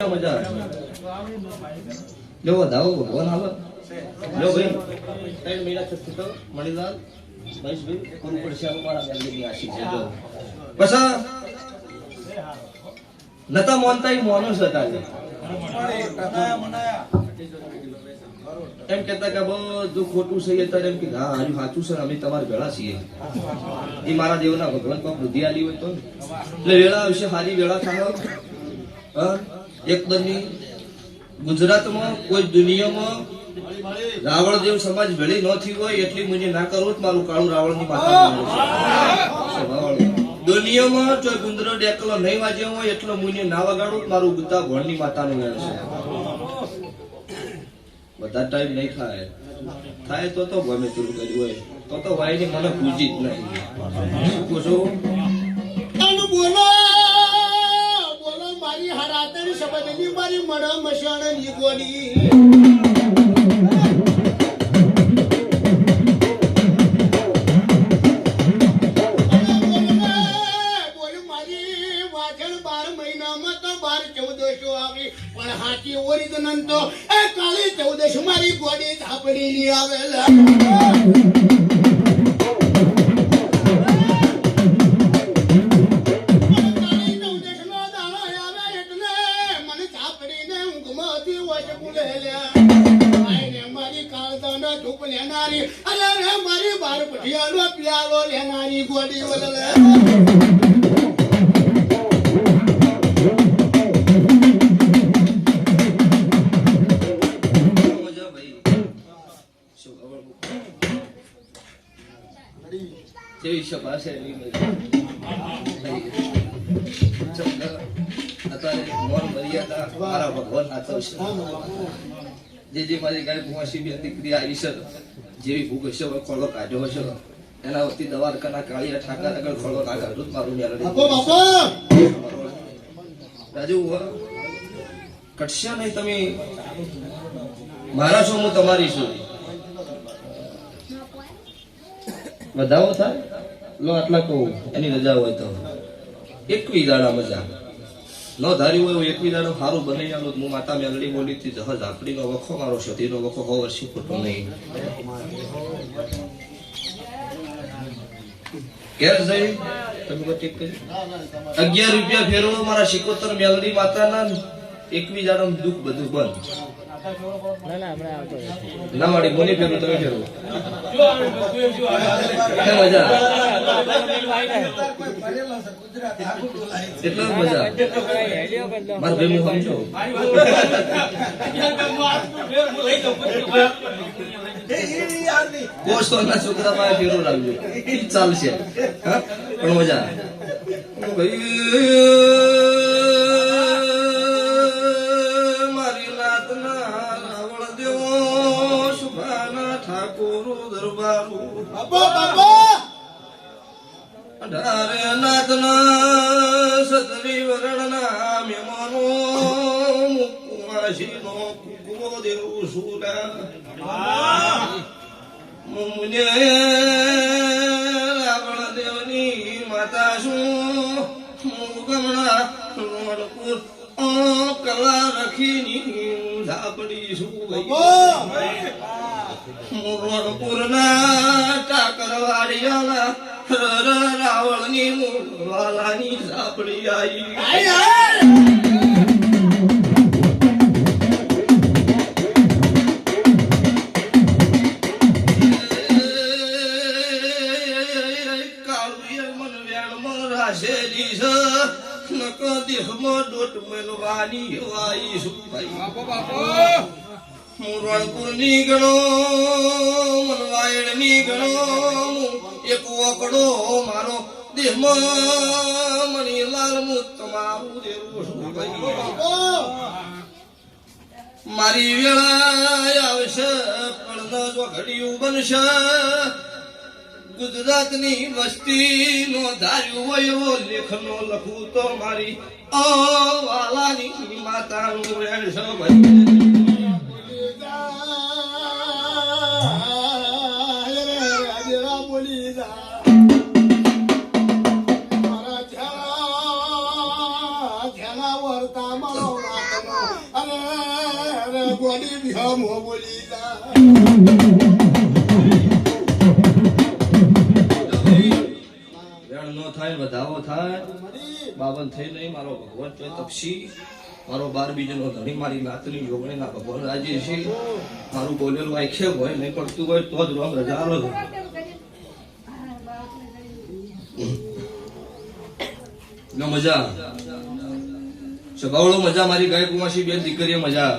મજા લો વધાવો ભગવાન હાલો લો ભાઈ 3 મહિના થતી તો મણીલાલ મહેશભાઈ કોણ પડશે અમારા મેલની આશી છે જો બસા નતા મોનતા ઈ મોનસ હતા એમ કહેતા કે બધું ખોટું છે અત્યારે એમ કે હા હજુ સાચું છે અમે તમારા ભેળા છીએ એ મારા દેવના ભગવાન કોઈ બુદ્ધિ આલી હોય તો એટલે વેળા વિશે સારી વેળા થાય હા એકદમની ગુજરાતમાં કોઈ દુનિયામાં રાવણદેવ સમાજ ભેળી ન થઈ હોય એટલી મને ના કરવું મારું કાળું રાવણની માતા દુનિયામાં જો ગુંદરો ડેકલો નહીં વાજ્યો હોય એટલો મુને ના વગાડું મારું ગુતા ભણની માતાનું વેણ છે બધા ટાઈમ નહીં થાય થાય તો ગમે તેવું કર્યું હોય તો વાયની મને પૂજી જ નહીં શું પૂછો બોલો બોલો મારી હરાતરી શબ્દની મારી મણ મશાણ ની ગોડી બોલ મારી વાજણ 12 મહિનામાં તો 12-14 આવી પણ હાથી ઓરિજિનલ તો એ કાળી 14 મારી ગોડી ધાપડી આવેલા મારી બાર પઠિયાલો પિયાલો લેનારી ગોડી વલલે જે મારી ગાય ભૂવાસી બે દીકરી આવી છે જેવી ભૂખ હશે ખોળો કાઢ્યો હશે એના વતી દવારકાના કાળિયા ઠાકર આગળ ખોળો ના કાઢું મારું રાજુ કટશે નહીં તમે મારા છો હું તમારી છું વધાવો થાય લો આટલા કહું એની રજા હોય તો 21 દાડા મજા ન ધાર્યું હોય 21 દાડો સારું બની આલો હું માતા મેલડી બોલી હતી જહાજ આપડીનો વખો મારો સતીનો વખો 100 વર્ષથી ખોટો નહીં ઘેર જઈ તમે ઠીક કરી 11 રૂપિયા ફેરવો મારા શિકોતર મેલડી માતાના 21 દાડો દુઃખ બધું બંધ ના માડી બોલી ફેરવું તમે ફેરવો મજા એટલો મજા માર ભાઈ હું સમજો પોસ્ટના છોકરા પાસે ફેરો લાવજો ચાલશે પણ મજા મારી નાતના રાવણ દેવો સુભાના ઠાકોર દરબારું અઢારે નાથના સતરી વરણના મેમાનો મુકવાસીનો કુકવો દેવું સુરા મુને રાવણ દેવની માતા શું મુગમણા રોણપુર કલા રખીની ઝાપડી શું રોણપુરના ટાકરવાડિયાના રાવણની વાલાની ઝાપડી આવી રણપુરની ગણો મનવાયણની ગણો એક વકડો મારો દેહમાં મણીલાલ મુત તમારું દેવું મારી વેળા આવશે પણ જો ઘડિયું બનશે ગુજરાતની વસ્તી નો ધાર્યું હોય એવો લેખનો લખું તો મારી વાલાની માતાનું વેણ છે ભાઈ બોલી જા મારા ધ્યાના વર્તા મારો ગોડી બિહા મો બોલી જા વેણ નો થાય વધાવો થાય બાવન થઈ નહીં મારો ભગવાન ચોય તપસી મારો 12 બીજનો ધણી મારી નાતની જોગણી ના ભગવાન રાજી છે મારું બોલેલું આખે હોય નહીં પડતું હોય તો જ રોમ રજા આલો છો. મજા સ્વભાવડો મજા મારી ગાય કુમાસી બેન દીકરીએ મજા